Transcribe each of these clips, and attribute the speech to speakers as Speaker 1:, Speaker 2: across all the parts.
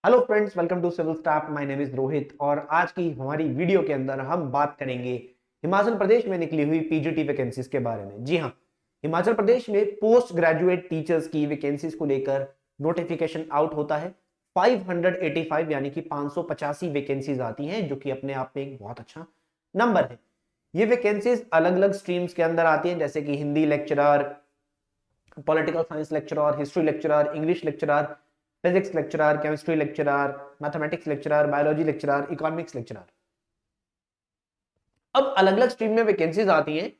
Speaker 1: Hello friends, welcome to civil staff. My name is Rohit और आज की हमारी वीडियो के अंदर हम बात करेंगे हिमाचल प्रदेश में निकली हुई पीजीटी वैकेंसीज के बारे में। जी हाँ, हिमाचल प्रदेश में पोस्ट ग्रेजुएट टीचर्स की वैकेंसीज को लेकर नोटिफिकेशन आउट होता है। 585 यानी कि 585 वैकेंसीज आती हैं, जो कि अपने आप में एक बहुत अच्छा नंबर है। ये वैकेंसीज अलग अलग स्ट्रीम्स के अंदर आती हैं, जैसे कि Hindi lecturer, political science lecturer, history lecturer, English lecturer, physics lecturer, chemistry lecturer, mathematics lecturer, biology lecturer, economics lecturer. अब अलग अलग स्ट्रीम में वैकेंसीज आती हैं,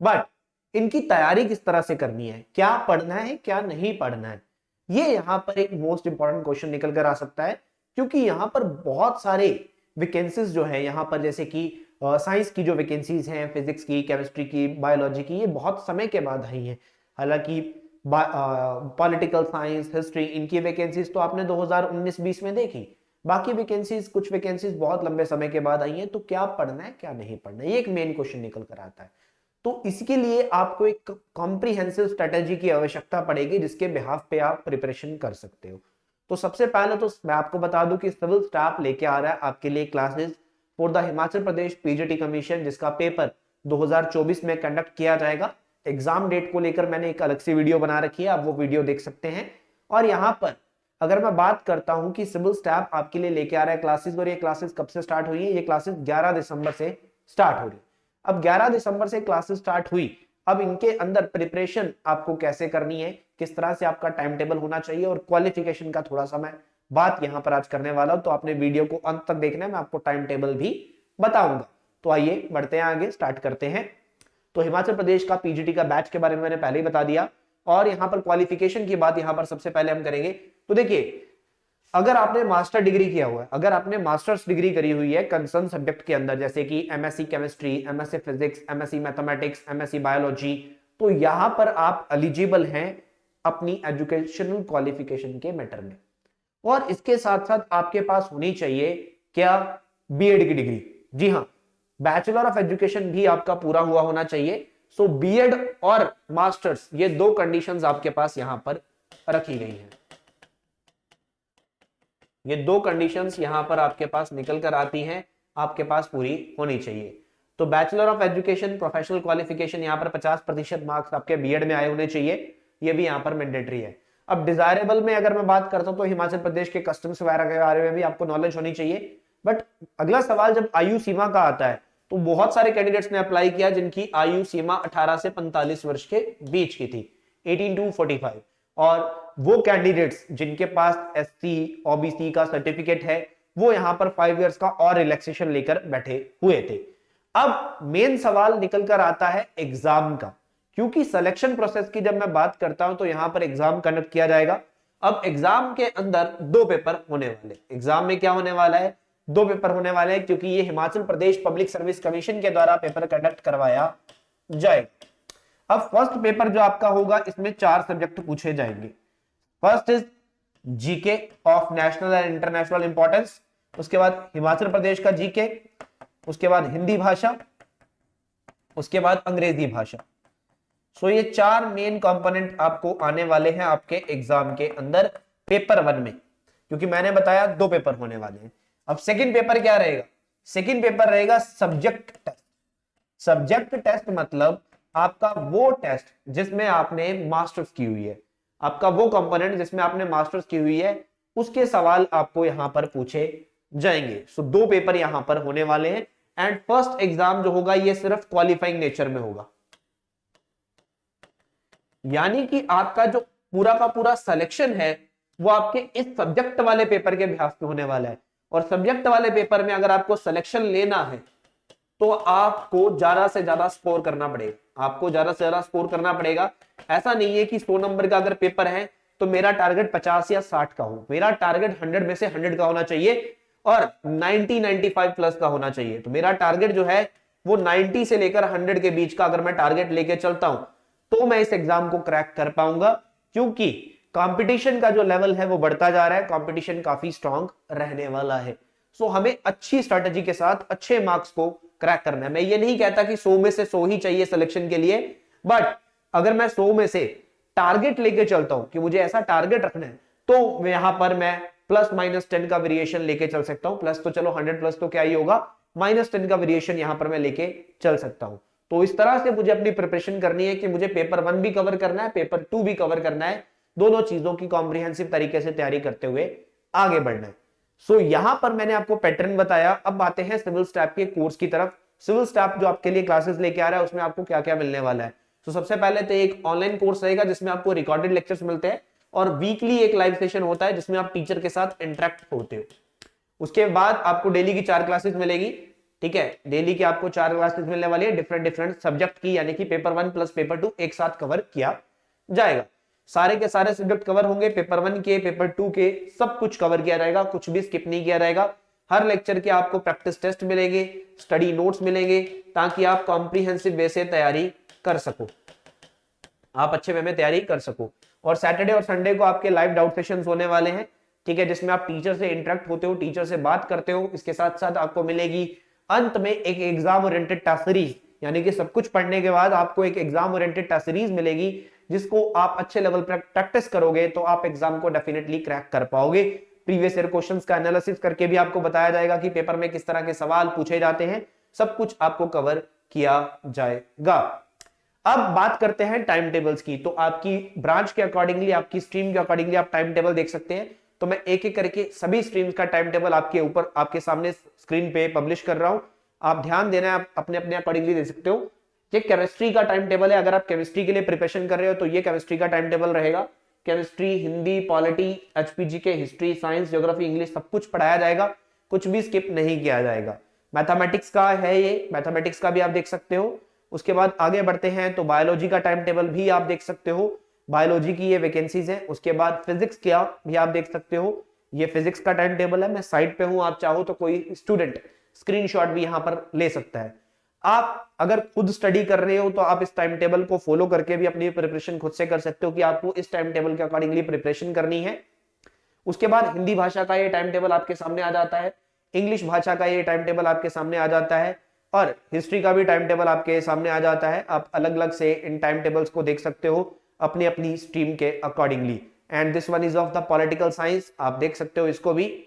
Speaker 1: बट इनकी तैयारी किस तरह से करनी है, क्या पढ़ना है क्या नहीं पढ़ना है, ये यहां पर एक मोस्ट इंपॉर्टेंट क्वेश्चन निकल कर आ सकता है। क्योंकि यहां पर बहुत सारे वैकेंसीज जो है यहां पर, जैसे कि साइंस की जो वैकेंसीज हैं, फिजिक्स की, केमिस्ट्री की, बायोलॉजी की, ये बहुत समय के बाद आई हैं। हालांकि पॉलिटिकल साइंस, हिस्ट्री, इनकी वैकेंसीज तो आपने 2019-20 में देखी। बाकी वैकेंसीज, कुछ वैकेंसीज बहुत लंबे समय के बाद आई हैं। तो क्या पढ़ना है क्या नहीं पढ़ना है, ये एक मेन क्वेश्चन निकल कर आता है। तो इसके लिए आपको एक कॉम्प्रिहेंसिव स्ट्रेटेजी की आवश्यकता पड़ेगी, जिसके बिहाफ पे आप प्रिपरेशन कर सकते हो। तो सबसे पहले तो मैं आपको बता दूं कि सिविल स्टाफ लेके आ रहा है आपके लिए classes for the Himachal Pradesh PGT commission, जिसका पेपर 2024 में कंडक्ट किया जाएगा। एग्जाम डेट को लेकर मैंने एक अलग से वीडियो बना रखी है, आप वो वीडियो देख सकते हैं। और यहाँ पर अगर मैं बात करता हूं कि सिविल स्टाफ आपके लिए लेके आ रहा है क्लासेस, और ये क्लासेस कब से स्टार्ट हुई है, ये क्लासेस 11 दिसंबर से स्टार्ट हो रही है। अब 11 दिसंबर से क्लासेस स्टार्ट हुई, अब इनके अंदर प्रिपरेशन आपको कैसे करनी है, किस तरह से आपका टाइम टेबल होना चाहिए, और क्वालिफिकेशन का थोड़ा सा मैं बात यहां पर आज करने वाला हूं। तो आपने वीडियो को अंत तक देखना है, मैं आपको टाइम टेबल भी बताऊंगा। तो आइए बढ़ते हैं आगे, स्टार्ट करते हैं। तो हिमाचल प्रदेश का पीजीटी का बैच के बारे में मैंने पहले ही बता दिया, और यहां पर क्वालिफिकेशन की बात यहां पर सबसे पहले हम करेंगे। तो देखिए, अगर आपने मास्टर डिग्री किया हुआ है, अगर आपने मास्टर्स डिग्री करी हुई है कंसर्न सब्जेक्ट के अंदर, जैसे कि MSc chemistry, MSc physics, MSc mathematics, MSc biology, तो यहां पर आप एलिजिबल हैं अपनी एजुकेशनल क्वालिफिकेशन के मैटर में। और इसके साथ साथ आपके पास होनी चाहिए क्या, बीएड की डिग्री। जी हाँ, बैचलर ऑफ एजुकेशन भी आपका पूरा हुआ होना चाहिए। सो बीएड और मास्टर्स, ये दो कंडीशंस आपके पास यहां पर रखी गई हैं। ये दो कंडीशंस यहां पर आपके पास निकल कर आती हैं, आपके पास पूरी होनी चाहिए। तो bachelor of education professional qualification, यहां पर 50% मार्क्स आपके बीएड में आए होने चाहिए, ये भी यहां पर मैंडेटरी है। अब डिजायरेबल में अगर मैं बात करता हूं, तो हिमाचल प्रदेश के कस्टम्स वगैरह के बारे में भी आपको नॉलेज होनी चाहिए। बट अगला सवाल जब आयु सीमा का आता है, तो बहुत सारे कैंडिडेट्स ने अप्लाई किया जिनकी आयु सीमा 18 से 45 वर्ष के बीच की थी, 18 to 45। और वो कैंडिडेट्स जिनके पास एससी ओबीसी का सर्टिफिकेट है, वो यहां पर 5 इयर्स का और रिलैक्सेशन लेकर बैठे हुए थे। अब मेन सवाल निकल कर आता है एग्जाम का, क्योंकि सिलेक्शन प्रोसेस की जब मैं बात करता हूं, तो यहां पर एग्जाम कंडक्ट किया जाएगा। अब एग्जाम के अंदर दो पेपर होने वाले, एग्जाम में क्या होने वाला है, दो पेपर होने वाले हैं, क्योंकि ये Himachal Pradesh public service commission के द्वारा पेपर कंडक्ट करवाया जाएगा। अब फर्स्ट पेपर जो आपका होगा, इसमें 4 सब्जेक्ट पूछे जाएंगे। First is GK of national and international importance, उसके बाद हिमाचल प्रदेश का जीके, उसके बाद हिंदी भाषा, उसके बाद अंग्रेजी भाषा। सो ये 4 मेन कंपोनेंट आपको आने वाले हैं आपके एग्जाम के अंदर पेपर 1 में, क्योंकि मैंने बताया 2 पेपर होने वाले हैं। अब सेकंड पेपर क्या रहेगा, सेकंड पेपर रहेगा सब्जेक्ट टेस्ट। सब्जेक्ट टेस्ट मतलब आपका वो टेस्ट जिसमें आपने मास्टर्स की हुई है, आपका वो कंपोनेंट जिसमें आपने मास्टर्स की हुई है, उसके सवाल आपको यहां पर पूछे जाएंगे। सो 2 पेपर यहां पर होने वाले हैं। एंड फर्स्ट एग्जाम जो होगा, ये सिर्फ क्वालिफाइंग नेचर में होगा, यानी कि आपका जो पूरा का पूरा सिलेक्शन है, वो आपके इस सब्जेक्ट वाले पेपर के बिहाफ पे होने वाला है। और सब्जेक्ट वाले पेपर में अगर आपको सिलेक्शन लेना है, तो आपको ज्यादा से ज्यादा स्कोर करना पड़ेगा, आपको ज्यादा से ज्यादा स्कोर करना पड़ेगा। ऐसा नहीं है कि 100 नंबर का अगर पेपर है, तो मेरा टारगेट 50 या 60 का हो, मेरा टारगेट 100 में से 100 का होना चाहिए, और 90-95 प्लस का होना चाहिए। तो मेरा टारगेट जो है वो 90 से लेकर 100 के बीच का अगर मैं टारगेट लेके चलता हूं, तो मैं इस एग्जाम को क्रैक कर पाऊंगा। क्योंकि कंपटीशन का जो लेवल है वो बढ़ता जा रहा है, कंपटीशन काफी स्ट्रांग रहने वाला है। सो हमें अच्छी स्ट्रेटेजी के साथ अच्छे मार्क्स को क्रैक करना है। मैं ये नहीं कहता कि 100 में से 100 ही चाहिए सिलेक्शन के लिए, बट अगर मैं 100 में से टारगेट लेके चलता हूं कि मुझे ऐसा टारगेट रखना है, तो यहां पर मैं प्लस -10 का वेरिएशन लेके चल सकता हूं। प्लस तो चलो 100 प्लस तो क्या ही होगा, -10 का वेरिएशन यहां पर मैं लेके चल सकता हूं। तो इस तरह से मुझे अपनी प्रिपरेशन करनी है कि मुझे पेपर 1 भी कवर करना है, पेपर 2 भी कवर करना है, दोनों चीजों की कॉम्प्रिहेंसिव तरीके से तैयारी करते हुए आगे बढ़ना है। सो यहां पर मैंने आपको पैटर्न बताया। अब आते हैं सिविल स्टाफ के कोर्स की तरफ। सिविल स्टाफ जो आपके लिए क्लासेस लेके आ रहा है उसमें आपको क्या क्या मिलने वाला है। तो सबसे पहले तो एक ऑनलाइन कोर्स रहेगा जिसमें आपको रिकॉर्डेड लेक्चर्स मिलते हैं और वीकली एक लाइव सेशन होता है जिसमें आप टीचर के साथ इंटरेक्ट होते हो। उसके बाद आपको डेली की 4 क्लासेस मिलेगी, ठीक है। डेली की आपको 4 क्लासेस मिलने वाली है डिफरेंट डिफरेंट सब्जेक्ट की, यानी कि पेपर 1 प्लस पेपर 2 एक साथ कवर किया जाएगा। सारे के सारे सब्जेक्ट कवर होंगे, पेपर 1 के पेपर 2 के सब कुछ कवर किया जाएगा, कुछ भी स्किप नहीं किया जाएगा। हर लेक्चर के आपको प्रैक्टिस टेस्ट मिलेंगे, स्टडी नोट्स मिलेंगे, ताकि आप कॉम्प्रिहेंसिव वे से तैयारी कर सको, आप अच्छे वे में तैयारी कर सको। और सैटरडे और संडे को आपके लाइव डाउट सेशंस होने वाले हैं, ठीक है, जिसमें आप टीचर से इंटरेक्ट होते हो, टीचर से बात करते हो। इसके साथ साथ आपको मिलेगी अंत में एक एग्जाम ओरिएंटेड टास्क सीरीज, यानी कि सब कुछ पढ़ने के बाद आपको एक एग्जाम ओरिएंटेड टास्क सीरीज मिलेगी, जिसको आप अच्छे लेवल पर प्रैक्टिस करोगे तो आप एग्जाम को डेफिनेटली क्रैक कर पाओगे। प्रीवियस ईयर क्वेश्चंस का एनालिसिस करके भी आपको बताया जाएगा कि पेपर में किस तरह के सवाल पूछे जाते हैं, सब कुछ आपको कवर किया जाएगा। अब बात करते हैं टाइम टेबल्स की। तो आपकी ब्रांच के अकॉर्डिंगली, आपकी स्ट्रीम के अकॉर्डिंगली आप टाइम टेबल देख सकते हैं। तो मैं एक एक करके सभी स्ट्रीम्स का टाइम टेबल आपके ऊपर, आपके सामने स्क्रीन पे पब्लिश कर रहा हूं। आप ध्यान देना, आप अपने अपने अकॉर्डिंगली देख सकते हो। ये केमिस्ट्री का टाइम टेबल है। अगर आप केमिस्ट्री के लिए प्रिपरेशन कर रहे हो तो ये केमिस्ट्री का टाइम टेबल रहेगा। केमिस्ट्री, हिंदी, पॉलिटी, एचपीजी के हिस्ट्री, साइंस, ज्योग्राफी, इंग्लिश सब कुछ पढ़ाया जाएगा, कुछ भी स्किप नहीं किया जाएगा। मैथमेटिक्स का है ये, मैथमेटिक्स का भी आप देख सकते हो। उसके बाद आगे बढ़ते हैं तो बायोलॉजी का टाइम टेबल भी आप देख सकते हो, बायोलॉजी की ये वैकेंसीज है। उसके बाद फिजिक्स का भी आप देख सकते हो, ये फिजिक्स का टाइम टेबल है। मैं साइड पे हूं, आप चाहो तो कोई स्टूडेंट स्क्रीनशॉट भी यहां पर ले सकता है। आप अगर खुद स्टडी कर रहे हो तो आप इस टाइम टेबल को फॉलो करके भी अपनी प्रिपरेशन खुद से कर सकते हो कि आपको इस टाइम टेबल के अकॉर्डिंगली प्रिपरेशन करनी है। उसके बाद हिंदी भाषा का ये टाइम टेबल आपके सामने आ जाता है, इंग्लिश भाषा का ये टाइम टेबल आपके सामने आ जाता है, और हिस्ट्री का भी टाइम टेबल आपके सामने आ जाता है। आप अलग अलग से इन टाइम टेबल्स को देख सकते हो अपनी अपनी स्ट्रीम के accordingly. And this one is of the political science, आप देख सकते हो इसको भी।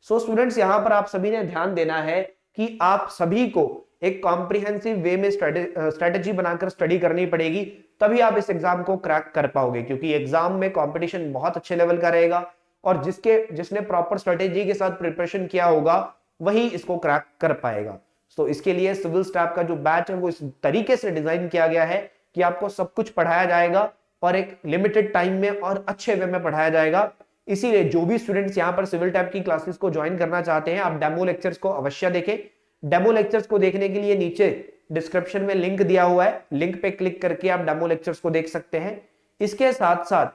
Speaker 1: सो स्टूडेंट्स, यहां पर आप सभी ने ध्यान देना है कि आप सभी को एक कॉम्प्रिहेंसिव वे में स्ट्रेटेजी बनाकर स्टडी करनी पड़ेगी, तभी आप इस एग्जाम को क्रैक कर पाओगे। क्योंकि एग्जाम में कंपटीशन बहुत अच्छे लेवल का रहेगा और जिसने प्रॉपर स्ट्रेटेजी के साथ प्रिपरेशन किया होगा वही इसको क्रैक कर पाएगा। तो इसके लिए सिविल स्टाफ का जो बैच है वो इस तरीके से डिजाइन किया गया है कि आपको सब कुछ पढ़ाया जाएगा और एक लिमिटेड टाइम में और अच्छे वे में पढ़ाया जाएगा। इसीलिए जो भी स्टूडेंट्स यहाँ पर सिविल टैब की क्लासेस को ज्वाइन करना चाहते हैं, आप डेमो लेक्चर्स को अवश्य देखें। डेमो लेक्चर्स को देखने के लिए नीचे डिस्क्रिप्शन में लिंक दिया हुआ है, लिंक पे क्लिक करके आप डेमो लेक्चर्स को देख सकते हैं। इसके साथ साथ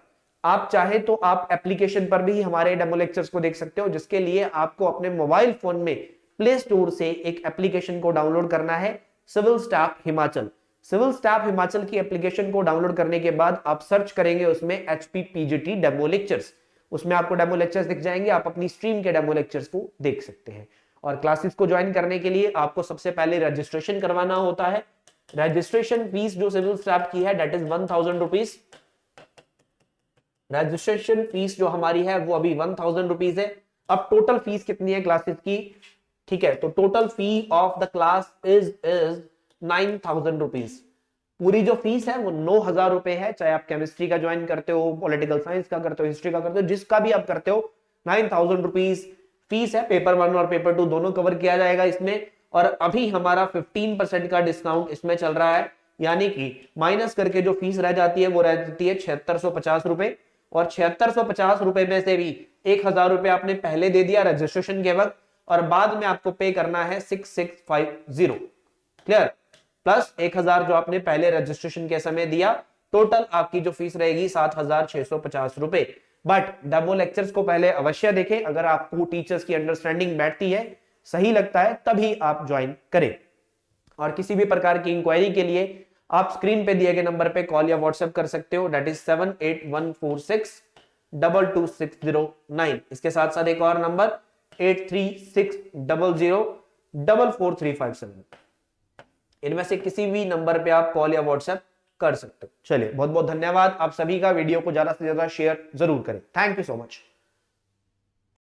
Speaker 1: आप चाहे तो आप एप्लीकेशन पर भी हमारे डेमो लेक्चर्स को देख सकते हो, जिसके लिए आपको अपने मोबाइल फोन में प्ले स्टोर से एक एप्लीकेशन को डाउनलोड करना है, civil staff Himachal. Civil staff Himachal की एप्लीकेशन को डाउनलोड करने के बाद आप सर्च करेंगे उसमें HP PGT डेमो लेक्चर्स, उसमें आपको डेमो लेक्चर्स दिख जाएंगे। आप अपनी स्ट्रीम के डेमो लेक्चर्स को देख सकते हैं। और क्लासेस को ज्वाइन करने के लिए आपको सबसे पहले रजिस्ट्रेशन करवाना होता है। रजिस्ट्रेशन फीस जो सिविल स्टाफ की है that is 1000 rupees. Registration fees जो हमारी है वो अभी 1000 रुपीज है। अब टोटल फीस कितनी है क्लासेस की, ठीक है, तो total fee of the class is 9000 rupees. पूरी जो फीस है वो 9000 रुपए है, चाहे आप केमिस्ट्री का ज्वाइन करते हो, पॉलिटिकल साइंस का करते हो, हिस्ट्री का करते हो, जिसका भी आप करते हो, 9000 रुपीज फीस है। पेपर 1 और पेपर 2 दोनों कवर किया जाएगा इसमें। और अभी हमारा 15% का डिस्काउंट इसमें चल रहा है, यानी कि माइनस करके जो फीस रह जाती है वो रह जाती है 7650 रुपए। और 7650 रुपए में से भी 1000 रुपए आपने पहले दे दिया रजिस्ट्रेशन के वक्त, और बाद में आपको पे करना है 6650, क्लियर, प्लस 1000 जो आपने पहले रजिस्ट्रेशन के समय दिया। टोटल आपकी जो फीस रहेगी 7650 रुपए। बट डेमो लेक्चर्स को पहले अवश्य देखें। अगर आपको टीचर्स की अंडरस्टैंडिंग बैठती है, सही लगता है, तभी आप ज्वाइन करें। और किसी भी प्रकार की इंक्वायरी के लिए आप स्क्रीन पे दिए गए नंबर पे कॉल या व्हाट्सएप कर सकते हो, दैट इज 7814622609। इसके साथ साथ एक और नंबर 8360044357। इनमें से किसी भी नंबर पे आप कॉल या व्हाट्सएप कर सकते हो। चलिए, बहुत बहुत धन्यवाद। आप सभी का वीडियो को ज्यादा से ज्यादा शेयर जरूर करें। Thank you so much.